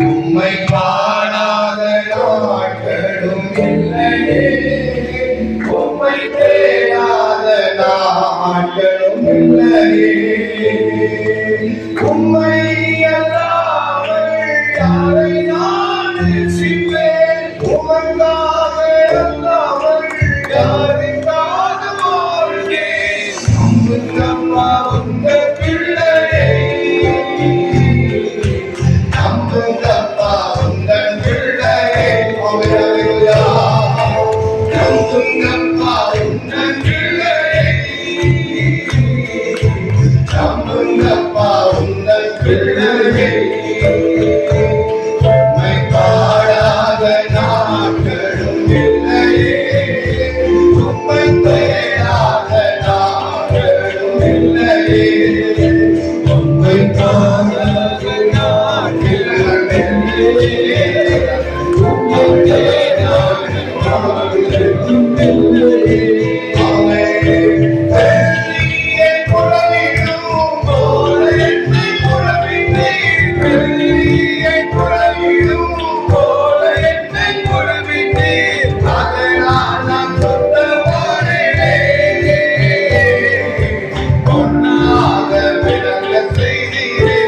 உம்மை பாடாத நாட்களும் இல்லையே, உம்மை தேடாத நாட்களும் இல்லையே. உம்மை அல்லாமல் யாரை நான் நேசிப்பேன், உமக்காக அல்லாமல் யாருக்காக வாழ்கிறேன். நம்புங்கப்பா உங்க பிள்ளையை, நம்புங்கப்பா உங்க பிள்ளையை. நம்புங்கப்பா உங்க பிள்ளையை, நம்புங்கப்பா உங்க பிள்ளையை. உம்மை பாடாத நாட்களும் இல்லையே, உம்மை தேடாத நாட்களும் இல்லையே. உம்மை பாடாத நாட்களும் இல்லையே, உம்மை தேடாத நாட்களும் இல்லையே. வெள்ளியை புறவிடும் போல என்னை புறவிட்டீர், வெள்ளியை புறவிடும் போல என்னை புறவிட்டீர். அதனால் நான் சொந்தமானேன், பொன்னாக விளங்க செய்தீரே.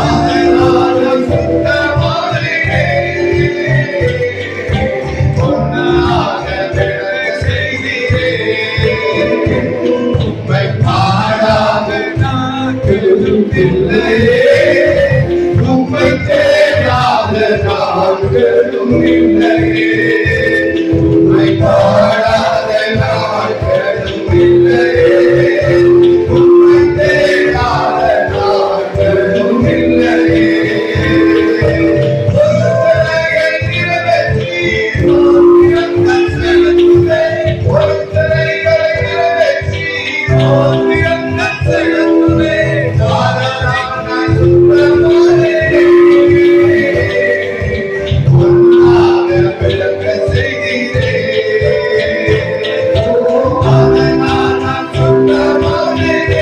அதனால் நான் சொந்தமானேன், பொன்னாக விளங்க செய்தீரே. உம்மை பாடாத நாட்களும் இல்லையே, உம்மை தேடாத நாட்களும் இல்லையே. உம்மை பாடாத நாட்களும் இல்லையே, உம்மை தேடாத நாட்களும் இல்லையே. ஒருத்தரையை நிறைவேற்றி ஓவியங்கள் செலுத்துவேன், ஒருத்தரைகளை நிறைவேற்றி ஓவியங்கள் செலுத்துவேன். அதனால் நான் சுத்தமானேன், பொன்னாக விளங்க செய்தீரே. அதனால் நான் சுத்தமானேன்,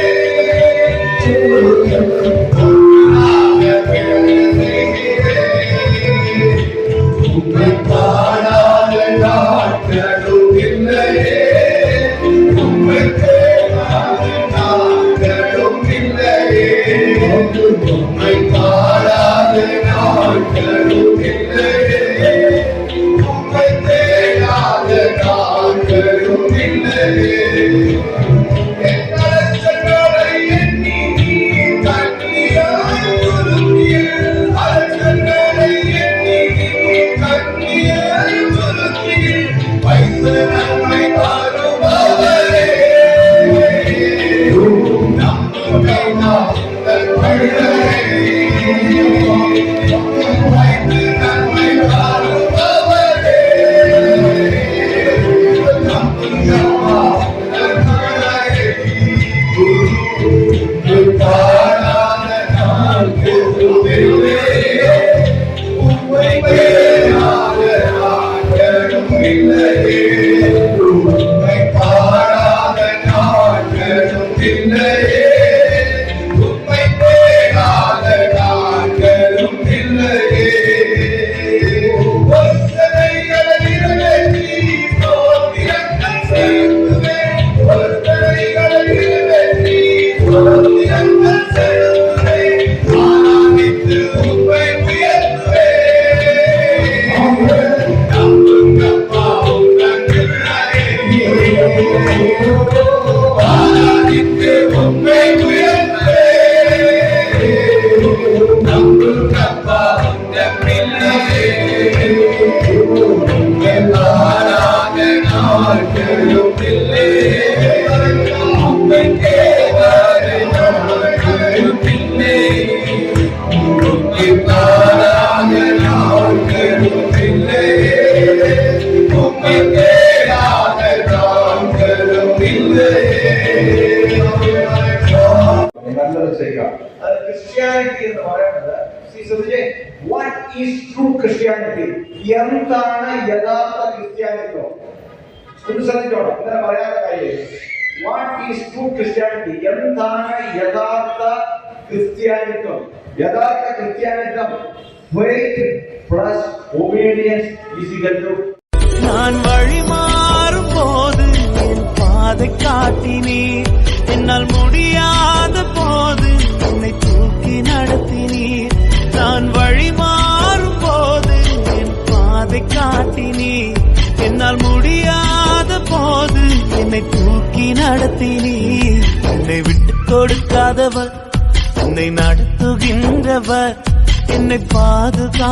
பொன்னாக விளங்க செய்தீரே. உம்மை பாடாத நாட்களும் இல்லையே, உம்மை தேடாத நாட்களும் இல்லையே. உம்மை பாடாத நாட்களும் இல்லையே, உம்மை தேடாத நாட்களும் இல்லையே. என் அலட்சங்களை எண்ணி நீர் கண்ணியாய் உருக்கியீர், அலட்சங்களை எண்ணி நீர் கண்ணியாய் உருக்கியீர். வைத்த நன்மை தருபவரே, நம்புகைனா உங்கள் பிள்ளையை. வைத்து நன்மை தருபவரே, நம்புங்கப்பா உங்கள் பிள்ளையை. உம்மை பாடாத நாட்களும் இல்லையே, உம்மை தேடாத நாட்களும் இல்லையே. உம்மை பாடாத நாட்களும் இல்லையே, உம்மை தேடாத நாட்களும் இல்லையே. ஒருத்தரைகளை நிறைவேற்றி ஓவியங்கள் செலுத்துவேன், ஒருத்தரைகளை நிறைவேற்றி ஓவியங்கள் செலுத்துவேன். ஆராதித்து உம்மை உயர்த்துவேன். நம்புங்கப்பா உங்க பிள்ளையை, ஆராதித்து உம்மை உயர்த்துவேன். நம்புங்கப்பா உங்க பிள்ளையை. உம்மை பாடாத நாட்களும் இல்லையே, உம்மை தேடாத நாட்களும் இல்லையே. உம்மை பாடாத நாட்களும் இல்லையே, உம்மை தேடாத நாட்களும் இல்லையே. நல்லது செய்கிறார். அது கிறிஸ்டியானிட்டி என்று പറയുന്നത് what is true Christianity? എന്താണ് യഥാർത്ഥ ക്രിസ്ത്യാനിത്വം? ശ്രദ്ധിച്ചോളൂ, ഇങ്ങനെ പറയാത്ത കാര്യം. What is true Christianity? എന്താണ് യഥാർത്ഥ ക്രിസ്ത്യാനിത്വം. യഥാർത്ഥ ക്രിസ്ത്യാനിത്വം faith plus obedience is equal to. நான் வழி மாறும் போது என் பாதை காட்டினீர், என்னால் முடியாத போது என்னை தூக்கி நடத்தினீர். நான் வழி மாறும் போது என் பாதை காட்டினீர், என்னால் முடியாத போது என்னை தூக்கி நடத்தினீர். என்னை விட்டு கொடுக்காதவர், என்னை நடத்துகின்றவர், என்னை பாதுகா